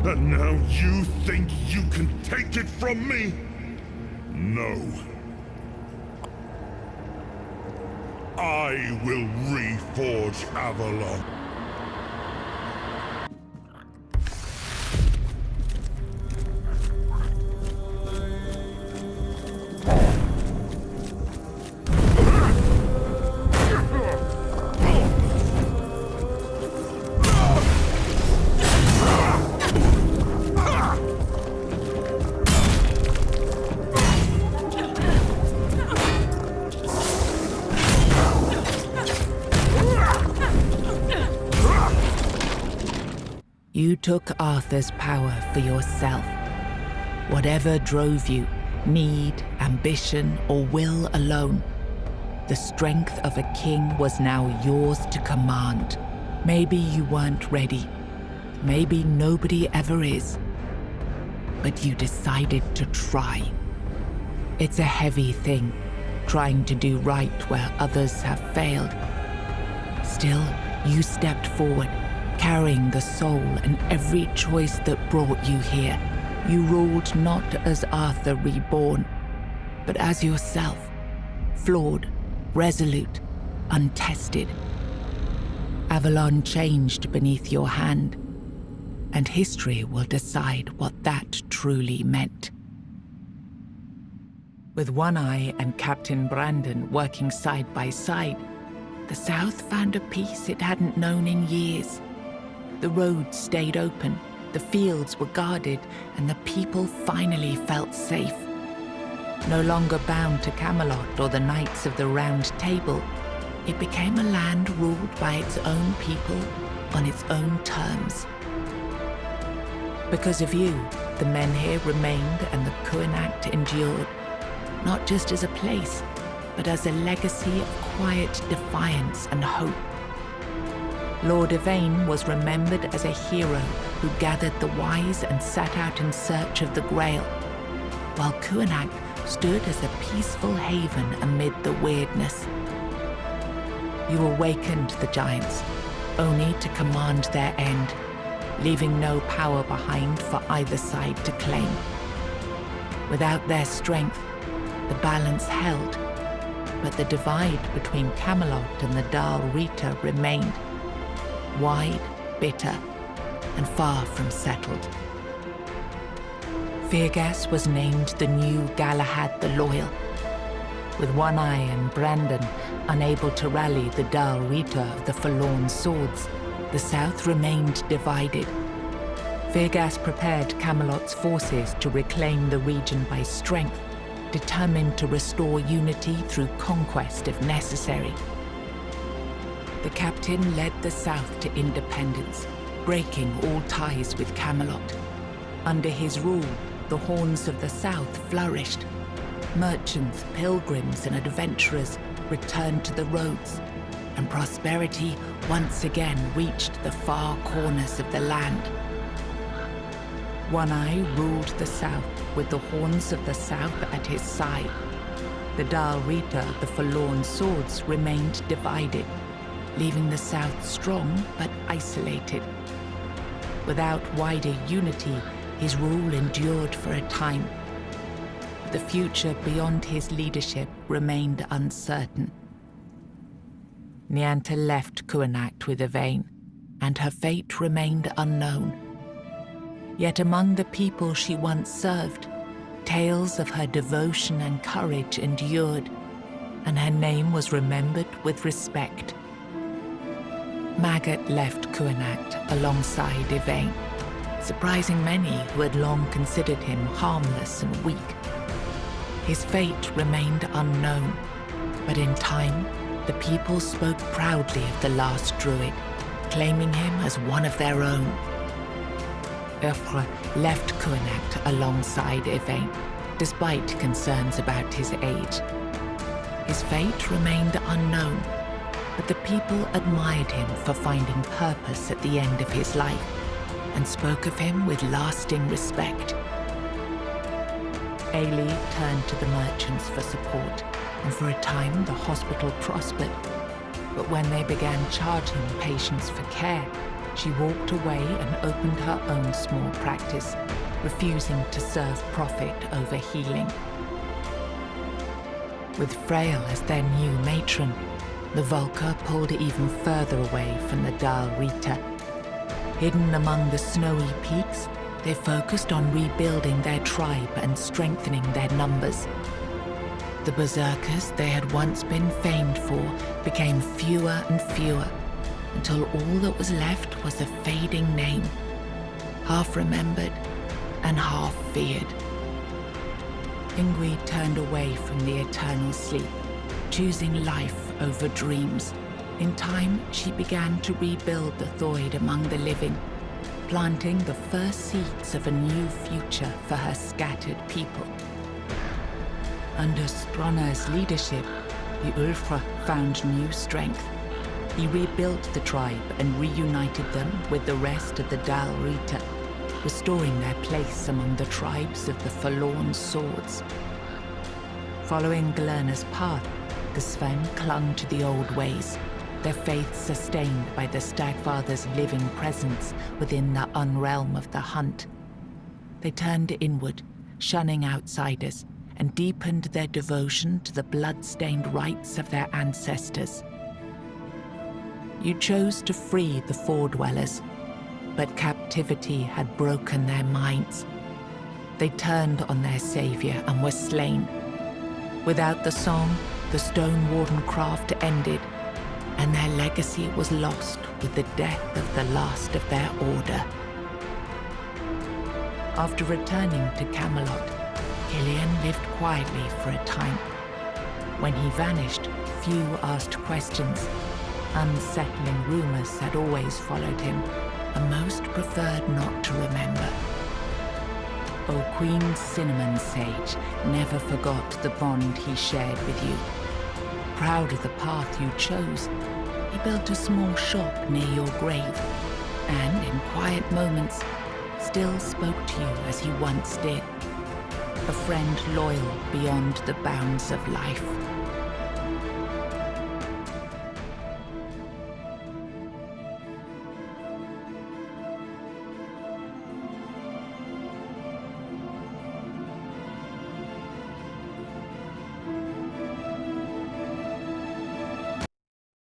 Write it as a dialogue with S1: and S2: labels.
S1: And now you think you can take it from me? No. I will reforge Avalon.
S2: You took Arthur's power for yourself. Whatever drove you, need, ambition, or will alone, the strength of a king was now yours to command. Maybe you weren't ready. Maybe nobody ever is. But you decided to try. It's a heavy thing, trying to do right where others have failed. Still, you stepped forward, carrying the soul and every choice that brought you here. You ruled not as Arthur reborn, but as yourself, flawed, resolute, untested. Avalon changed beneath your hand, and history will decide what that truly meant. With One Eye and Captain Brandon working side by side, the South found a peace it hadn't known in years. The roads stayed open, the fields were guarded, and the people finally felt safe. No longer bound to Camelot or the Knights of the Round Table, it became a land ruled by its own people on its own terms. Because of you, the men here remained and the Kuanact endured, not just as a place, but as a legacy of quiet defiance and hope. Lord Yvain was remembered as a hero who gathered the wise and set out in search of the Grail, while Kuanact stood as a peaceful haven amid the weirdness. You awakened the giants, only to command their end, leaving no power behind for either side to claim. Without their strength, the balance held, but the divide between Camelot and the Dal Rita remained, wide, bitter, and far from settled. Firgas was named the new Galahad the Loyal. With One Eye and Brandon unable to rally the Dal Rita of the Forlorn Swords, the South remained divided. Firgas prepared Camelot's forces to reclaim the region by strength, determined to restore unity through conquest if necessary. The captain led the South to independence, breaking all ties with Camelot. Under his rule, the Horns of the South flourished. Merchants, pilgrims, and adventurers returned to the roads, and prosperity once again reached the far corners of the land. One Eye ruled the South with the Horns of the South at his side. The Dal Rita, the Forlorn Swords, remained divided, leaving the South strong but isolated. Without wider unity, his rule endured for a time. The future beyond his leadership remained uncertain. Nianta left Kuanact with Yvain, and her fate remained unknown. Yet among the people she once served, tales of her devotion and courage endured, and her name was remembered with respect. Maggot left Kuanact alongside Yvain, surprising many who had long considered him harmless and weak. His fate remained unknown, but in time, the people spoke proudly of the last druid, claiming him as one of their own. Urfre left Kuanact alongside Yvain, despite concerns about his age. His fate remained unknown, but the people admired him for finding purpose at the end of his life, and spoke of him with lasting respect. Ailey turned to the merchants for support, and for a time the hospital prospered. But when they began charging patients for care, she walked away and opened her own small practice, refusing to serve profit over healing. With Frail as their new matron, the Volca pulled even further away from the Dal Rita. Hidden among the snowy peaks, they focused on rebuilding their tribe and strengthening their numbers. The berserkers they had once been famed for became fewer and fewer, until all that was left was a fading name, half remembered and half feared. Ingrid turned away from the eternal sleep, choosing life over dreams. In time, she began to rebuild the Thoid among the living, planting the first seeds of a new future for her scattered people. Under Stronner's leadership, the Ulfra found new strength. He rebuilt the tribe and reunited them with the rest of the Dal Rita, restoring their place among the tribes of the Forlorn Swords. Following Glerna's path, the Sven clung to the old ways, their faith sustained by the Stagfather's living presence within the unrealm of the Hunt. They turned inward, shunning outsiders, and deepened their devotion to the blood-stained rites of their ancestors. You chose to free the Fore-dwellers, but captivity had broken their minds. They turned on their savior and were slain. Without the song, the Stone Warden craft ended, and their legacy was lost with the death of the last of their order. After returning to Camelot, Killian lived quietly for a time. When he vanished, few asked questions. Unsettling rumors had always followed him, and most preferred not to remember. O Queen Cinnamon Sage never forgot the bond he shared with you. Proud of the path you chose, he built a small shop near your grave, and in quiet moments, still spoke to you as he once did. A friend loyal beyond the bounds of life.